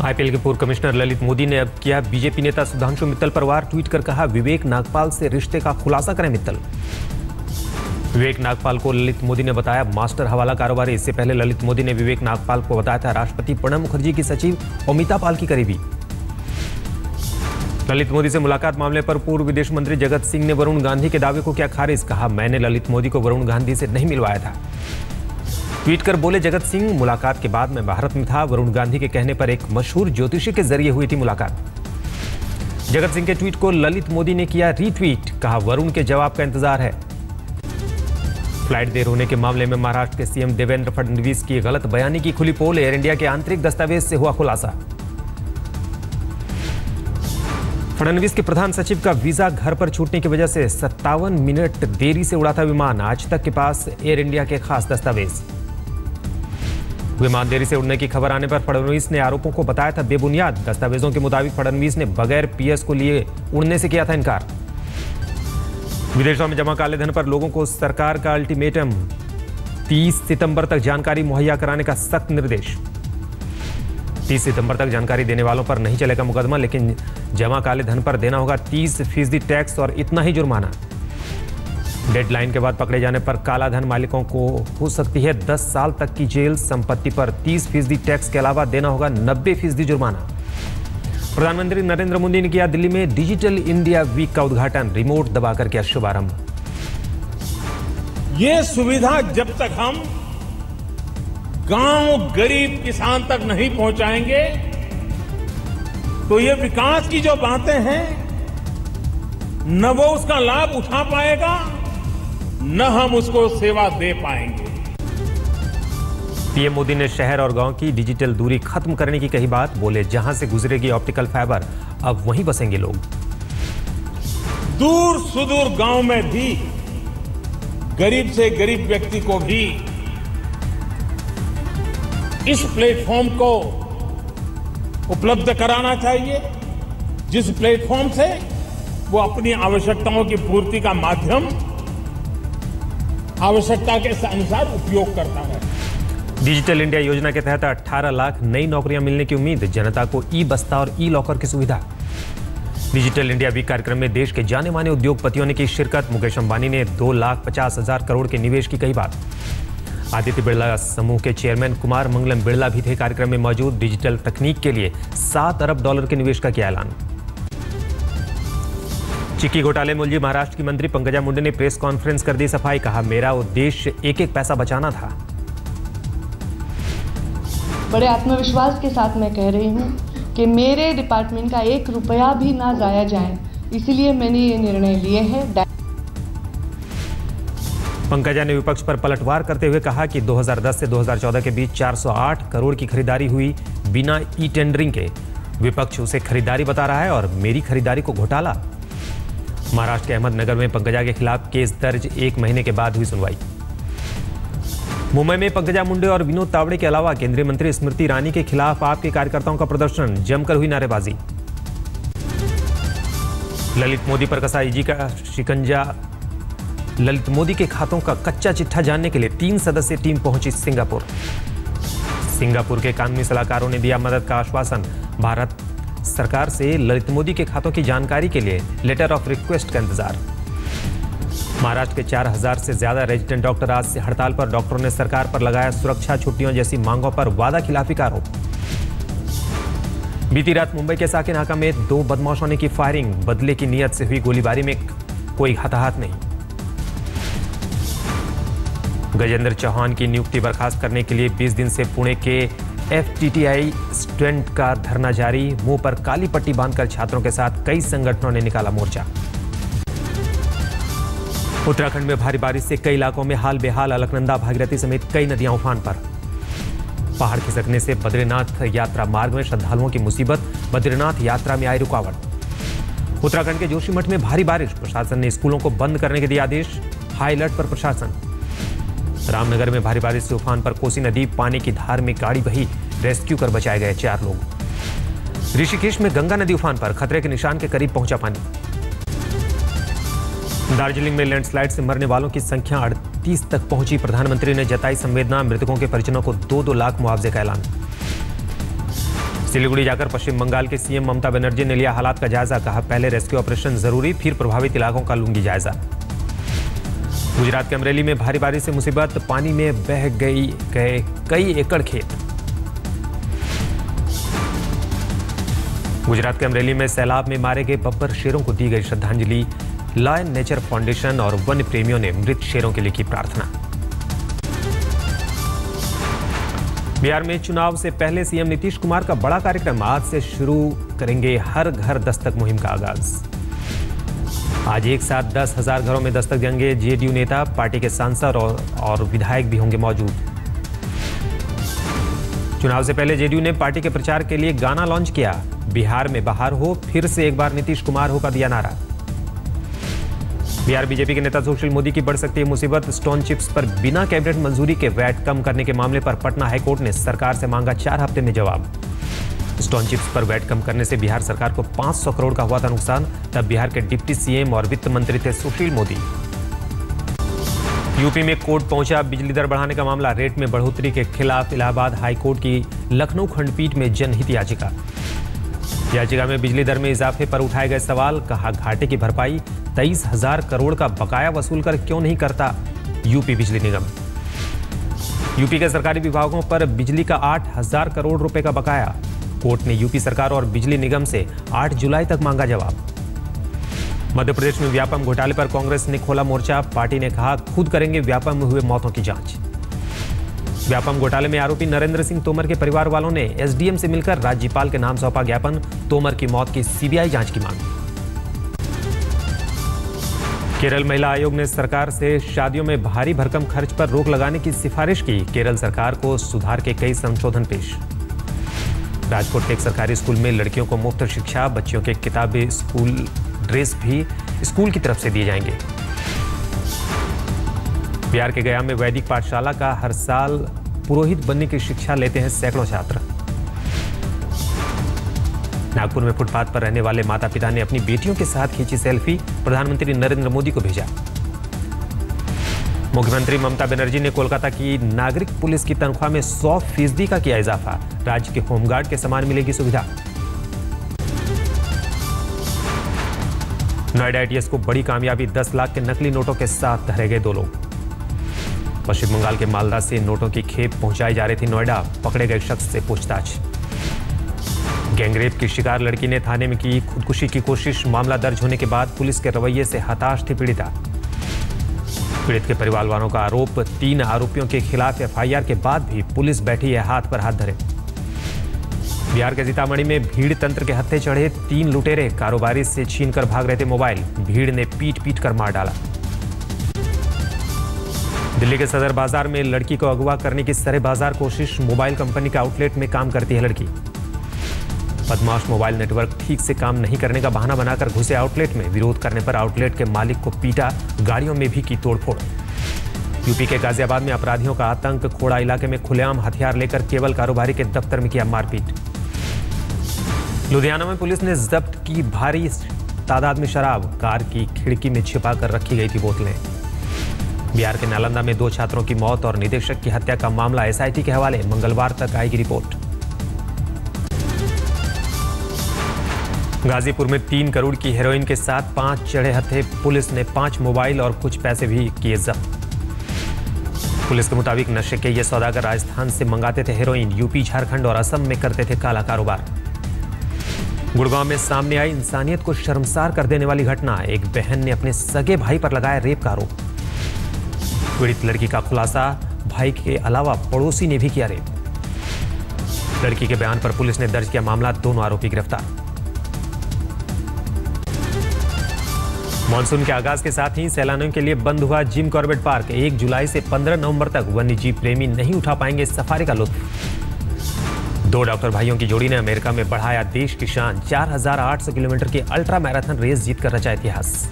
IPL के पूर्व commissioner Lalit Modi ने अब किया बीजेपी नेता सुधांशु मित्तल पर वार। ट्वीट कर कहा, विवेक नागपाल से रिश्ते का खुलासा करें मित्तल। विवेक नागपाल को ललित मोदी ने बताया मास्टर हवाला कारोबारी। इससे पहले ललित मोदी ने विवेक नागपाल को बताया था राष्ट्रपति प्रणब मुखर्जी की सचिव अमिता पाल की करीबी। ललित मोदी से मुलाकात मामले पर पूर्व विदेश मंत्री जगत सिंह ने वरुण गांधी के दावे को किया खारिज। कहा, मैंने ललित मोदी को वरुण गांधी से नहीं मिलवाया था। ट्वीट कर बोले जगत सिंह, मुलाकात के बाद मैं भारत में था। वरुण गांधी के कहने पर एक मशहूर ज्योतिषी के जरिए हुई थी मुलाकात। जगत सिंह के ट्वीट को ललित मोदी ने किया रीट्वीट। कहा, वरुण के जवाब का इंतजार है। फ्लाइट देर होने के मामले में महाराष्ट्र के सीएम देवेंद्र फडणवीस की गलत बयानी की खुली पोल। एयर इंडिया के आंतरिक दस्तावेज से हुआ खुलासा। फडणवीस के प्रधान सचिव का वीजा घर पर छूटने की वजह से 57 मिनट देरी से उड़ा था विमान। आज तक के पास एयर इंडिया के खास दस्तावेज। विमान देरी से उड़ने की खबर आने पर फडणवीस ने आरोपों को बताया था बेबुनियाद। दस्तावेजों के मुताबिक फडणवीस ने बगैर पीएस को लिए उड़ने से किया था इनकार। विदेशों में जमा काले धन पर लोगों को सरकार का अल्टीमेटम। 30 सितंबर तक जानकारी मुहैया कराने का सख्त निर्देश। 30 सितंबर तक जानकारी देने वालों पर नहीं चलेगा मुकदमा, लेकिन जमा काले धन पर देना होगा 30% टैक्स और इतना ही जुर्माना। डेडलाइन के बाद पकड़े जाने पर काला धन मालिकों को हो सकती है 10 साल तक की जेल। संपत्ति पर 30% टैक्स के अलावा देना होगा 90% जुर्माना। प्रधानमंत्री नरेंद्र मोदी ने किया दिल्ली में डिजिटल इंडिया वीक का उद्घाटन। रिमोट दबाकर किया शुभारंभ। ये सुविधा जब तक हम गांव गरीब किसान तक नहीं पहुंचाएंगे तो ये विकास की जो बातें हैं न वो उसका लाभ उठा पाएगा न हम उसको सेवा दे पाएंगे। पीएम मोदी ने शहर और गांव की डिजिटल दूरी खत्म करने की कही बात। बोले, जहां से गुजरेगी ऑप्टिकल फाइबर अब वहीं बसेंगे लोग। दूर सुदूर गांव में भी गरीब से गरीब व्यक्ति को भी इस प्लेटफॉर्म को उपलब्ध कराना चाहिए, जिस प्लेटफॉर्म से वो अपनी आवश्यकताओं की पूर्ति का माध्यम आवश्यकता के अनुसार उपयोग करता है। डिजिटल इंडिया योजना के तहत 18 लाख नई नौकरियां मिलने की उम्मीद। जनता को ई बस्ता और ई लॉकर की सुविधा। डिजिटल इंडिया वीक कार्यक्रम में देश के जाने माने उद्योगपतियों ने की शिरकत। मुकेश अंबानी ने 2,50,000 करोड़ के निवेश की कही बात। आदित्य बिड़ला समूह के चेयरमैन कुमार मंगलम बिड़ला भी थे कार्यक्रम में मौजूद। डिजिटल तकनीक के लिए $7 अरब के निवेश का किया ऐलान। चिक्की घोटाले में उलझी महाराष्ट्र की मंत्री पंकजा मुंडे ने प्रेस कॉन्फ्रेंस कर दी सफाई। कहा, मेरा उद्देश्य एक एक पैसा बचाना था। बड़े आत्मविश्वास के साथ मैं कह रही हूं कि मेरे डिपार्टमेंट का 1 रुपया भी ना जाया जाए, इसलिए मैंने ये निर्णय लिए हैं। पंकजा ने विपक्ष पर पलटवार करते हुए कहा कि 2010 से 2014 के बीच 408 करोड़ की खरीदारी हुई बिना ई टेंडरिंग के। विपक्ष उसे खरीदारी बता रहा है और मेरी खरीदारी को घोटाला। महाराष्ट्र के अहमदनगर में पंकजा के खिलाफ केस दर्ज। 1 महीने के बाद हुई सुनवाई। मुंबई में पंकजा मुंडे और विनोद तावड़े के अलावा केंद्रीय मंत्री स्मृति ईरानी के खिलाफ आप के कार्यकर्ताओं का प्रदर्शन। जमकर हुई नारेबाजी। ललित मोदी पर कसा ईडी का शिकंजा। ललित मोदी के खातों का कच्चा चिट्ठा जानने के लिए 3 सदस्यीय टीम पहुंची सिंगापुर। सिंगापुर के कानूनी सलाहकारों ने दिया मदद का आश्वासन। भारत सरकार से ललित मोदी के खातों की जानकारी के लिए लेटर ऑफ रिक्वेस्ट का इंतजार। महाराष्ट्र के 4000 से ज्यादा रेजिडेंट डॉक्टर आज से हड़ताल पर। डॉक्टरों ने सरकार पर लगाया सुरक्षा छुट्टियों जैसी मांगों पर वादा खिलाफी का आरोप। बीती रात मुंबई के साके नाका में 2 बदमाशों ने की फायरिंग। बदले की नीयत से हुई गोलीबारी में कोई हताहत नहीं। गजेंद्र चौहान की नियुक्ति बर्खास्त करने के लिए 20 दिन से पुणे के FTTI स्टूडेंट का धरना जारी। मुंह पर काली पट्टी बांधकर छात्रों के साथ कई संगठनों ने निकाला मोर्चा। उत्तराखंड में भारी बारिश से कई इलाकों में हाल बेहाल। अलकनंदा, भागीरथी समेत कई नदियां उफान पर। पहाड़ खिसकने से बद्रीनाथ यात्रा मार्ग में श्रद्धालुओं की मुसीबत। बद्रीनाथ यात्रा में आई रुकावट। उत्तराखंड के जोशीमठ में भारी बारिश। प्रशासन ने स्कूलों को बंद करने के दिए आदेश। हाई अलर्ट पर प्रशासन। रामनगर में भारी बारिश से उफान पर कोसी नदी। पानी की धार में गाड़ी बही। रेस्क्यू कर बचाए गए 4 लोग। ऋषिकेश में गंगा नदी उफान पर। खतरे के निशान के करीब पहुंचा पानी। दार्जिलिंग में लैंडस्लाइड से मरने वालों की संख्या 38 तक पहुंची। प्रधानमंत्री ने जताई संवेदना। मृतकों के परिजनों को 2-2 लाख मुआवजे का ऐलान। सिलीगुड़ी जाकर पश्चिम बंगाल के सीएम ममता बनर्जी ने लिया हालात का जायजा। कहा, पहले रेस्क्यू ऑपरेशन जरूरी, फिर प्रभावित इलाकों का लूंगी जायजा। गुजरात के अमरेली में भारी बारिश से मुसीबत, पानी में बह गए कई एकड़ खेत। गुजरात के अमरेली में सैलाब में मारे गए बब्बर शेरों को दी गई श्रद्धांजलि। लायन नेचर फाउंडेशन और वन्य प्रेमियों ने मृत शेरों के लिए की प्रार्थना। बिहार में चुनाव से पहले सीएम नीतीश कुमार का बड़ा कार्यक्रम। आज से शुरू करेंगे हर घर दस्तक मुहिम का आगाज। आज एक साथ 10,000 घरों में दस्तक देंगे जेडीयू नेता। पार्टी के सांसद और विधायक भी होंगे मौजूद। चुनाव से पहले जेडीयू ने पार्टी के प्रचार के लिए गाना लॉन्च किया। बिहार में बाहर हो, फिर से एक बार नीतीश कुमार हो का दिया नारा। बिहार बीजेपी के नेता सुशील मोदी की बढ़ सकती है मुसीबत। स्टोन चिप्स पर बिना कैबिनेट मंजूरी के वैट कम करने के मामले पर पटना हाईकोर्ट ने सरकार से मांगा 4 हफ्ते में जवाब। स्टोन चिप्स पर वैट कम करने से बिहार सरकार को 500 करोड़ का हुआ था नुकसान। तब बिहार के डिप्टी सीएम और वित्त मंत्री थे सुशील मोदी। यूपी में कोर्ट पहुंचा बिजली दर बढ़ाने का मामला। रेट में बढ़ोतरी के खिलाफ इलाहाबाद हाईकोर्ट की लखनऊ खंडपीठ में जनहित याचिका में बिजली दर में इजाफे पर उठाए गए सवाल। कहा, घाटे की भरपाई 23,000 करोड़ का बकाया वसूल कर क्यों नहीं करता यूपी बिजली निगम। यूपी के सरकारी विभागों पर बिजली का 8,000 करोड़ रुपए का बकाया। कोर्ट ने यूपी सरकार और बिजली निगम से 8 जुलाई तक मांगा जवाब। मध्य प्रदेश में व्यापम घोटाले पर कांग्रेस ने खोला मोर्चा। पार्टी ने कहा, खुद करेंगे व्यापम में हुए मौतों की जांच। व्यापम घोटाले में आरोपी नरेंद्र सिंह तोमर के परिवार वालों ने एसडीएम से मिलकर राज्यपाल के नाम सौंपा ज्ञापन। तोमर की मौत की सीबीआई जांच की मांग। केरल महिला आयोग ने सरकार से शादियों में भारी भरकम खर्च पर रोक लगाने की सिफारिश की। केरल सरकार को सुधार के कई संशोधन पेश। राजकोट के एक सरकारी स्कूल में लड़कियों को मुफ्त शिक्षा। बच्चियों के किताबें, स्कूल ड्रेस भी स्कूल की तरफ से दिए जाएंगे। बिहार के गया में वैदिक पाठशाला का हर साल पुरोहित बनने की शिक्षा लेते हैं सैकड़ों छात्र। नागपुर में फुटपाथ पर रहने वाले माता पिता ने अपनी बेटियों के साथ खींची सेल्फी। प्रधानमंत्री नरेंद्र मोदी को भेजा। मुख्यमंत्री ममता बनर्जी ने कोलकाता की नागरिक पुलिस की तनख्वाह में 100% का किया इजाफा। राज्य के होमगार्ड के समान मिलेगी सुविधा। नोएडा एटीएस को बड़ी कामयाबी। 10 लाख के नकली नोटों के साथ धरे गए 2 लोग। पश्चिम बंगाल के मालदा से नोटों की खेप पहुंचाई जा रही थी नोएडा। पकड़े गए शख्स से पूछताछ। गैंगरेप की शिकार लड़की ने थाने में की खुदकुशी की कोशिश। मामला दर्ज होने के बाद पुलिस के रवैये से हताश थी पीड़िता। पीड़ित के परिवार वालों का आरोप, 3 आरोपियों के खिलाफ एफआईआर के बाद भी पुलिस बैठी है हाथ पर हाथ धरे। बिहार के सीतामढ़ी में भीड़ तंत्र के हत्थे चढ़े 3 लुटेरे। कारोबारी से छीनकर भाग रहे थे मोबाइल। भीड़ ने पीट कर मार डाला। दिल्ली के सदर बाजार में लड़की को अगवा करने की सरे बाजार कोशिश। मोबाइल कंपनी के आउटलेट में काम करती है लड़की। बदमाश मोबाइल नेटवर्क ठीक से काम नहीं करने का बहाना बनाकर घुसे आउटलेट में। विरोध करने पर आउटलेट के मालिक को पीटा। गाड़ियों में भी की तोड़फोड़। यूपी के गाजियाबाद में अपराधियों का आतंक। खोड़ा इलाके में खुलेआम हथियार लेकर केवल कारोबारी के दफ्तर में किया मारपीट। लुधियाना में पुलिस ने जब्त की भारी तादाद में शराब। कार की खिड़की में छिपा कर रखी गई थी बोतलें। बिहार के नालंदा में 2 छात्रों की मौत और निदेशक की हत्या का मामला एसआईटी के हवाले। मंगलवार तक आएगी रिपोर्ट। गाजीपुर में 3 करोड़ की हेरोइन के साथ 5 चढ़े हत्थे। पुलिस ने 5 मोबाइल और कुछ पैसे भी किए जब्त। पुलिस के मुताबिक नशे के ये सौदागर राजस्थान से मंगाते थे हेरोइन। यूपी, झारखंड और असम में करते थे काला कारोबार। गुड़गांव में सामने आई इंसानियत को शर्मसार कर देने वाली घटना। एक बहन ने अपने सगे भाई पर लगाया रेप का आरोप। पीड़ित लड़की का खुलासा, भाई के अलावा पड़ोसी ने भी किया रेप। लड़की के बयान पर पुलिस ने दर्ज किया मामला। दोनों आरोपी गिरफ्तार। मानसून के आगाज के साथ ही सैलानियों के लिए बंद हुआ जिम कॉर्बेट पार्क। 1 जुलाई से 15 नवंबर तक वन्यजीव प्रेमी नहीं उठा पाएंगे सफारी का लुत्फ। 2 डॉक्टर भाइयों की जोड़ी ने अमेरिका में बढ़ाया देश की शान। 4,800 किलोमीटर की अल्ट्रा मैराथन रेस जीतकर रचा इतिहास।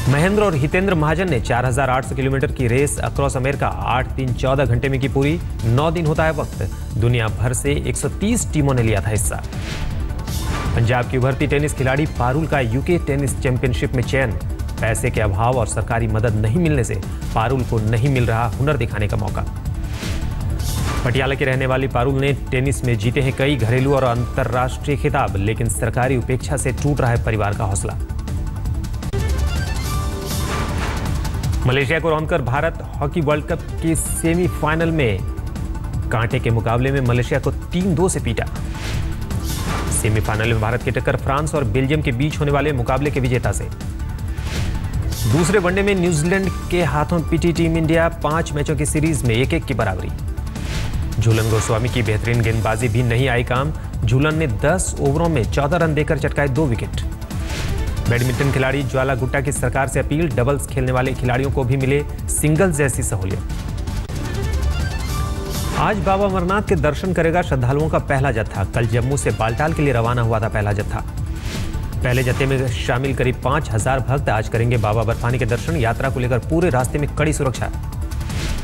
महेंद्र और हितेंद्र महाजन ने 4,800 किलोमीटर की रेस अक्रॉस अमेरिका 8 दिन 14 घंटे में की पूरी। 9 दिन होता है वक्त। दुनिया भर से 130 टीमों ने लिया था हिस्सा। पंजाब की उभरती टेनिस खिलाड़ी पारुल का यूके टेनिस चैंपियनशिप में चयन। पैसे के अभाव और सरकारी मदद नहीं मिलने से पारुल को नहीं मिल रहा हुनर दिखाने का मौका। पटियाला की रहने वाली पारुल ने टेनिस में जीते हैं कई घरेलू और अंतर्राष्ट्रीय खिताब, लेकिन सरकारी उपेक्षा से टूट रहा है परिवार का हौसला। मलेशिया को रौंदकर भारत हॉकी वर्ल्ड कप के सेमीफाइनल में कांटे के मुकाबले में मलेशिया को 3-2 से पीटा। सेमीफाइनल में भारत की टक्कर फ्रांस और बेल्जियम के बीच होने वाले मुकाबले के विजेता से। दूसरे वनडे में न्यूजीलैंड के हाथों पिटी टीम इंडिया 5 मैचों की सीरीज में 1-1 की बराबरी। झूलन गोस्वामी की बेहतरीन गेंदबाजी भी नहीं आई काम। झूलन ने 10 ओवरों में 14 रन देकर चटकाए 2 विकेट। बैडमिंटन खिलाड़ी ज्वाला गुट्टा की सरकार से अपील, डबल्स खेलने वाले खिलाड़ियों को भी मिले सिंगल्स जैसी सहूलियत। आज बाबा अमरनाथ के दर्शन करेगा श्रद्धालुओं का पहला जत्था। कल जम्मू से बालटाल के लिए रवाना हुआ था पहला जत्था। पहले जत्थे में शामिल करीब 5000 भक्त आज करेंगे बाबा बर्फानी के दर्शन। यात्रा को लेकर पूरे रास्ते में कड़ी सुरक्षा।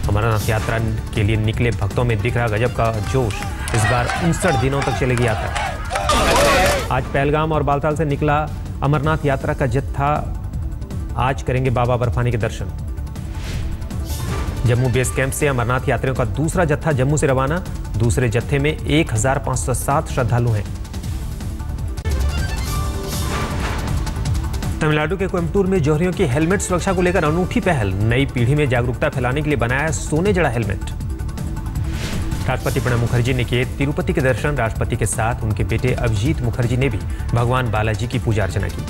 अमरनाथ यात्रा के लिए निकले भक्तों में दिख रहा गजब का जोश। इस बार 59 दिनों तक चलेगी यात्रा। आज पहलगाम और बालताल से निकला अमरनाथ यात्रा का जत्था आज करेंगे बाबा बर्फानी के दर्शन। जम्मू बेस कैंप से अमरनाथ यात्रियों का दूसरा जत्था जम्मू से रवाना। दूसरे जत्थे में 1507 श्रद्धालु हैं। तमिलनाडु के कोयम्बटूर में जौहरियों की हेलमेट सुरक्षा को लेकर अनूठी पहल। नई पीढ़ी में जागरूकता फैलाने के लिए बनाया सोने जड़ा हेलमेट। राष्ट्रपति प्रणब मुखर्जी ने किए तिरुपति के दर्शन। राष्ट्रपति के साथ उनके बेटे अभिजीत मुखर्जी ने भी भगवान बालाजी की पूजा अर्चना की।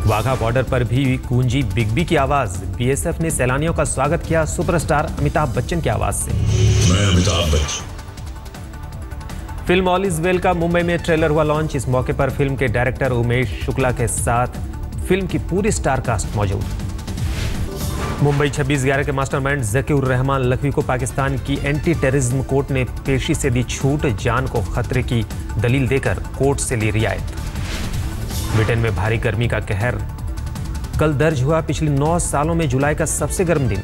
वाघा बॉर्डर पर भी गूंजी बिग बी की आवाज। बीएसएफ ने सैलानियों का स्वागत किया सुपरस्टार अमिताभ बच्चन की आवाज से। मैं Amitabh Bachchan. Film all is well का मुंबई में ट्रेलर हुआ लॉन्च। इस मौके पर फिल्म के डायरेक्टर उमेश शुक्ला के साथ फिल्म की पूरी स्टार कास्ट मौजूद। मुंबई 26/11 के मास्टरमाइंड जकीउर रहमान लखवी को पाकिस्तान की एंटी टेररिज्म कोर्ट ने पेशी से दी छूट। जान को खतरे की दलील देकर कोर्ट से ली रियायत। ब्रिटेन में भारी गर्मी का कहर। कल दर्ज हुआ पिछले 9 सालों में जुलाई का सबसे गर्म दिन।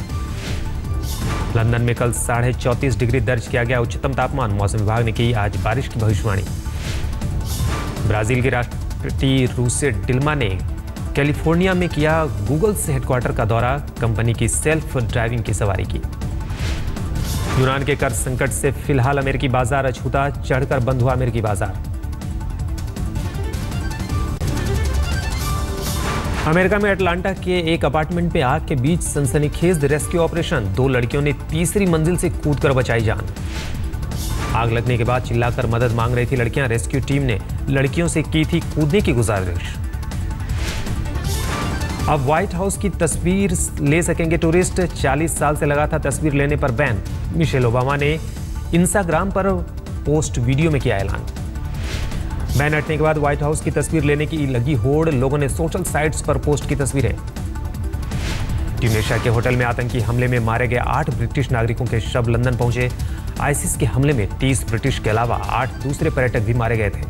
लंदन में कल 34.5 डिग्री दर्ज किया गया उच्चतम तापमान। मौसम विभाग ने की आज बारिश की भविष्यवाणी। ब्राजील के राष्ट्रपति रूसे डिल्मा ने कैलिफोर्निया में किया गूगल से हेडक्वार्टर का दौरा। कंपनी की सेल्फ ड्राइविंग की सवारी की। यूनान के कर्ज संकट से फिलहाल अमेरिकी बाजार अछूता। चढ़कर बंद हुआ अमेरिकी बाजार। अमेरिका में अटलांटा के एक अपार्टमेंट में आग के बीच सनसनीखेज रेस्क्यू ऑपरेशन। 2 लड़कियों ने तीसरी मंजिल से कूदकर बचाई जान। आग लगने के बाद चिल्लाकर मदद मांग रही थी लड़कियां। रेस्क्यू टीम ने लड़कियों से की थी कूदने की गुजारिश। अब व्हाइट हाउस की तस्वीर ले सकेंगे टूरिस्ट। 40 साल से लगा था तस्वीर लेने पर बैन। मिशेल ओबामा ने इंस्टाग्राम पर पोस्ट वीडियो में किया ऐलान। बैन हटने के बाद व्हाइट हाउस की तस्वीर लेने की लगी होड़। लोगों ने सोशल साइट्स पर पोस्ट की तस्वीरें। ट्यूनेशिया के होटल में आतंकी हमले में मारे गए 8 ब्रिटिश नागरिकों के शव लंदन पहुंचे। आईसिस के हमले में 30 ब्रिटिश के अलावा 8 दूसरे पर्यटक भी मारे गए थे।